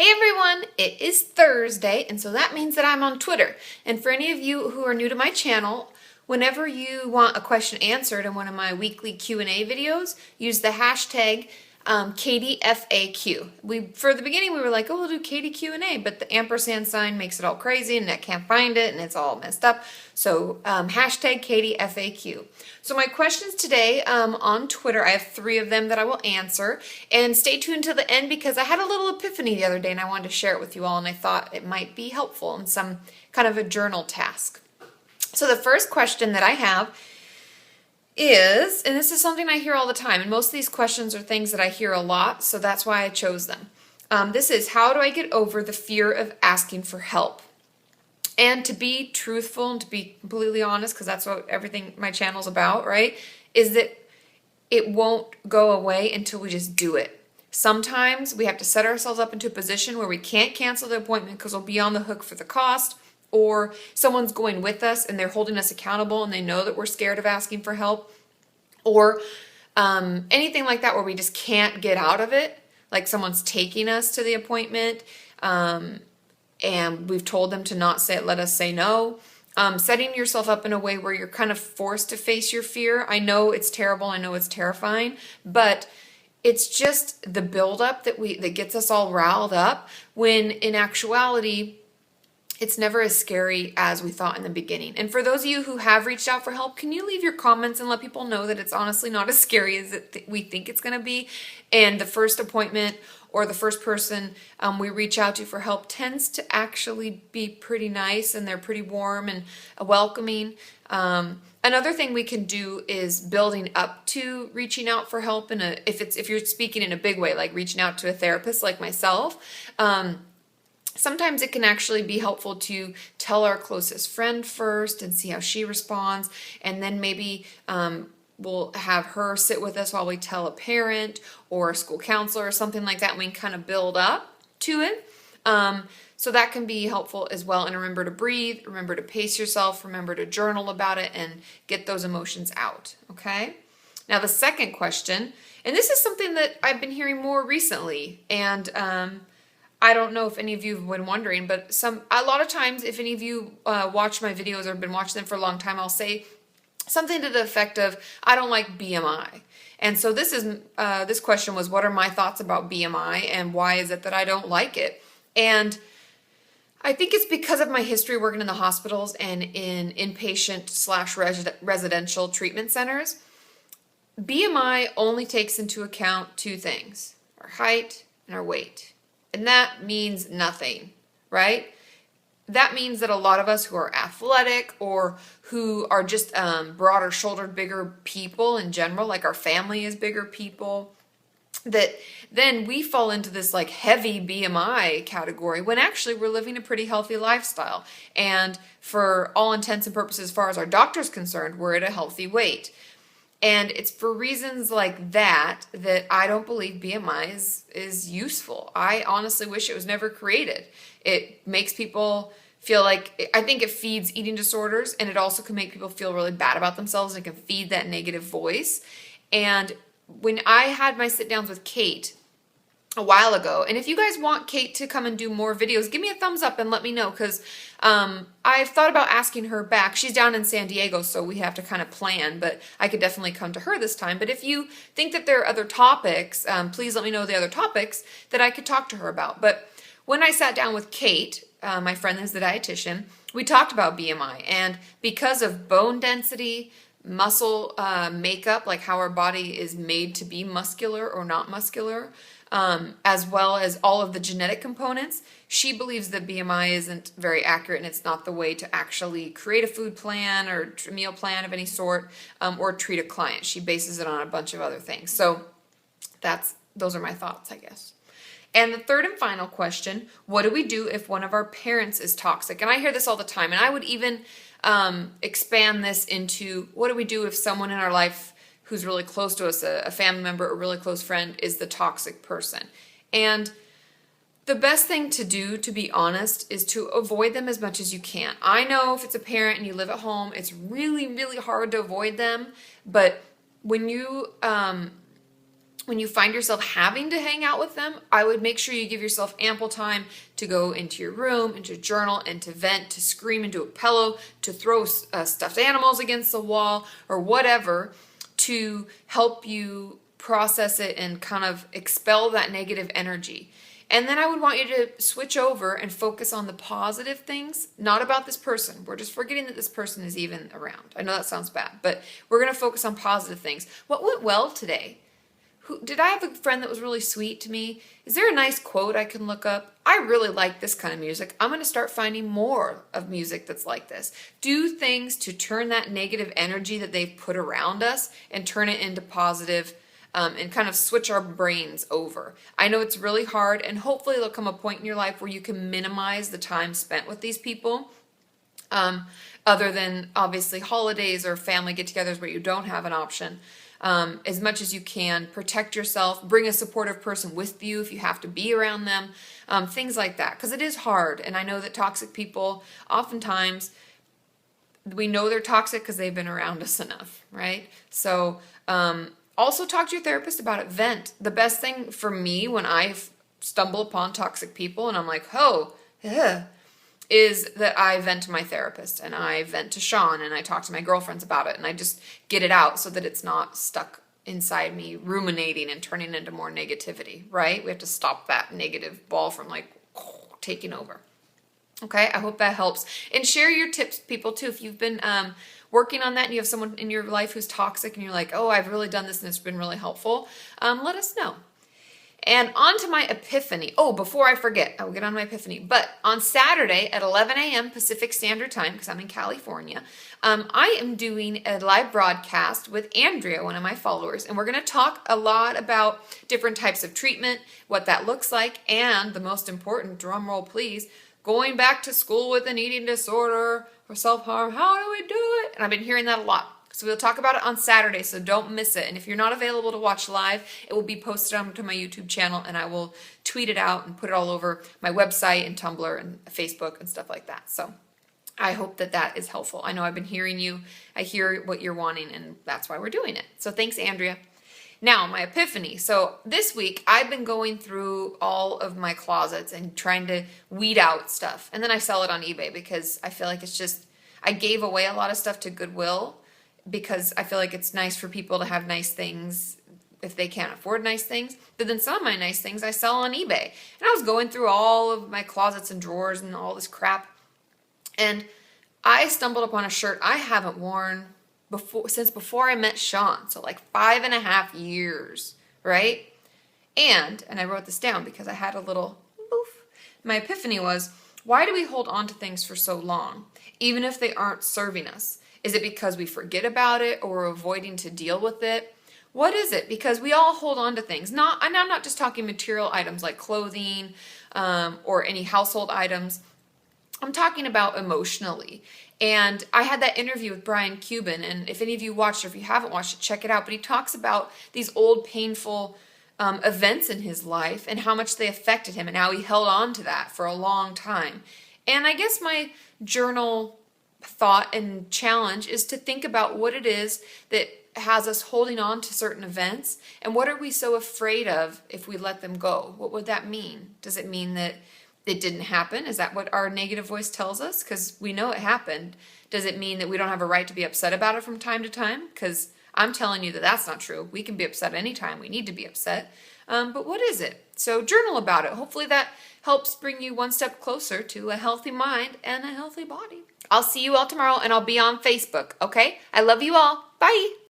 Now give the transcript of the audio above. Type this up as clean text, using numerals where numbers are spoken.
Hey everyone, it is Thursday, and so that means that I'm on Twitter. And for any of you who are new to my channel, whenever you want a question answered in one of my weekly Q&A videos, use the hashtag KatieFAQ. For the beginning we were like, oh, we'll do Katie Q&A, but the ampersand sign makes it all crazy and I can't find it and it's all messed up. So hashtag KatieFAQ. So my questions today on Twitter, I have 3 of them that I will answer. And stay tuned to the end because I had a little epiphany the other day and I wanted to share it with you all, and I thought it might be helpful in some kind of a journal task. So the first question that I have is, and this is something I hear all the time, and most of these questions are things that I hear a lot, so that's why I chose them. This is, how do I get over the fear of asking for help? And to be truthful and to be completely honest, because that's what everything my channel's about, right, is that it won't go away until we just do it. Sometimes we have to set ourselves up into a position where we can't cancel the appointment because we'll be on the hook for the cost, or someone's going with us and they're holding us accountable and they know that we're scared of asking for help, or anything like that where we just can't get out of it, like someone's taking us to the appointment and we've told them to not let us say no. Setting yourself up in a way where you're kind of forced to face your fear. I know it's terrible, I know it's terrifying, but it's just the buildup that gets us all riled up, when in actuality it's never as scary as we thought in the beginning. And for those of you who have reached out for help, can you leave your comments and let people know that it's honestly not as scary as we think it's going to be? And the first appointment or the first person we reach out to for help tends to actually be pretty nice, and they're pretty warm and welcoming. Another thing we can do is building up to reaching out for help if you're speaking in a big way, like reaching out to a therapist like myself. Sometimes it can actually be helpful to tell our closest friend first and see how she responds, and then maybe we'll have her sit with us while we tell a parent or a school counselor or something like that, and we can kind of build up to it. So that can be helpful as well. And remember to breathe, remember to pace yourself, remember to journal about it and get those emotions out, okay? Now the second question, and this is something that I've been hearing more recently, and I don't know if any of you have been wondering, but a lot of times, if any of you watch my videos or have been watching them for a long time, I'll say something to the effect of, I don't like BMI. And so this question was, what are my thoughts about BMI and why is it that I don't like it? And I think it's because of my history working in the hospitals and in inpatient/residential treatment centers. BMI only takes into account 2 things, our height and our weight. And that means nothing, right? That means that a lot of us who are athletic or who are just broader shouldered, bigger people in general, like our family is bigger people, that then we fall into this like heavy BMI category when actually we're living a pretty healthy lifestyle. And for all intents and purposes, as far as our doctor's concerned, we're at a healthy weight. And it's for reasons like that I don't believe BMI is useful. I honestly wish it was never created. It makes people feel like, I think it feeds eating disorders, and it also can make people feel really bad about themselves, and it can feed that negative voice. And when I had my sit-downs with Kate a while ago, and if you guys want Kate to come and do more videos, give me a thumbs up and let me know, because I've thought about asking her back. She's down in San Diego, so we have to kind of plan, but I could definitely come to her this time. But if you think that there are other topics, please let me know the other topics that I could talk to her about. But when I sat down with Kate, my friend is the dietitian, we talked about BMI, and because of bone density, muscle makeup, like how our body is made to be muscular or not muscular, as well as all of the genetic components, she believes that BMI isn't very accurate, and it's not the way to actually create a food plan or a meal plan of any sort, or treat a client. She bases it on a bunch of other things. So those are my thoughts, I guess. And the third and final question, what do we do if one of our parents is toxic? And I hear this all the time, and I would even expand this into, what do we do if someone in our life who's really close to us, a family member, a really close friend, is the toxic person? And the best thing to do, to be honest, is to avoid them as much as you can. I know if it's a parent and you live at home, it's really, really hard to avoid them. But when you when you find yourself having to hang out with them, I would make sure you give yourself ample time to go into your room and to journal and to vent, to scream into a pillow, to throw stuffed animals against the wall or whatever to help you process it and kind of expel that negative energy. And then I would want you to switch over and focus on the positive things, not about this person. We're just forgetting that this person is even around. I know that sounds bad, but we're going to focus on positive things. What went well today? Did I have a friend that was really sweet to me? Is there a nice quote I can look up? I really like this kind of music. I'm going to start finding more of music that's like this. Do things to turn that negative energy that they've put around us and turn it into positive, and kind of switch our brains over. I know it's really hard, and hopefully there'll come a point in your life where you can minimize the time spent with these people, other than obviously holidays or family get-togethers where you don't have an option. As much as you can, protect yourself, bring a supportive person with you if you have to be around them, things like that, because it is hard. And I know that toxic people, oftentimes, we know they're toxic because they've been around us enough, right? So, also talk to your therapist about it. Vent. The best thing for me when I stumble upon toxic people and I'm like, oh, is that I vent to my therapist and I vent to Sean and I talk to my girlfriends about it and I just get it out so that it's not stuck inside me ruminating and turning into more negativity, right? We have to stop that negative ball from taking over. Okay, I hope that helps. And share your tips, people, too. If you've been working on that and you have someone in your life who's toxic and you're like, oh, I've really done this and it's been really helpful, let us know. And on to my epiphany. Oh, before I forget, I will get on my epiphany. But on Saturday at 11 a.m. Pacific Standard Time, because I'm in California, I am doing a live broadcast with Andrea, one of my followers, and we're going to talk a lot about different types of treatment, what that looks like, and the most important, drum roll please, going back to school with an eating disorder or self-harm. How do we do it? And I've been hearing that a lot. So we'll talk about it on Saturday, so don't miss it. And if you're not available to watch live, it will be posted onto my YouTube channel, and I will tweet it out and put it all over my website and Tumblr and Facebook and stuff like that. So I hope that that is helpful. I know I've been hearing you. I hear what you're wanting, and that's why we're doing it. So thanks, Andrea. Now, my epiphany. So this week, I've been going through all of my closets and trying to weed out stuff. And then I sell it on eBay because I feel like it's just, I gave away a lot of stuff to Goodwill because I feel like it's nice for people to have nice things if they can't afford nice things. But then some of my nice things I sell on eBay. And I was going through all of my closets and drawers and all this crap. And I stumbled upon a shirt I haven't worn since before I met Sean. So 5.5 years, right? And I wrote this down because I had a little boof. My epiphany was, why do we hold on to things for so long, even if they aren't serving us? Is it because we forget about it or we're avoiding to deal with it? What is it? Because we all hold on to things. And I'm not just talking material items like clothing or any household items. I'm talking about emotionally. And I had that interview with Brian Cuban, and if any of you watched or if you haven't watched it, check it out. But he talks about these old painful events in his life and how much they affected him and how he held on to that for a long time. And I guess my journal thought and challenge is to think about what it is that has us holding on to certain events and what are we so afraid of if we let them go? What would that mean? Does it mean that it didn't happen? Is that what our negative voice tells us? Because we know it happened. Does it mean that we don't have a right to be upset about it from time to time? Because I'm telling you that that's not true. We can be upset anytime we need to be upset. But what is it? So journal about it. Hopefully that helps bring you one step closer to a healthy mind and a healthy body. I'll see you all tomorrow, and I'll be on Facebook, okay? I love you all. Bye.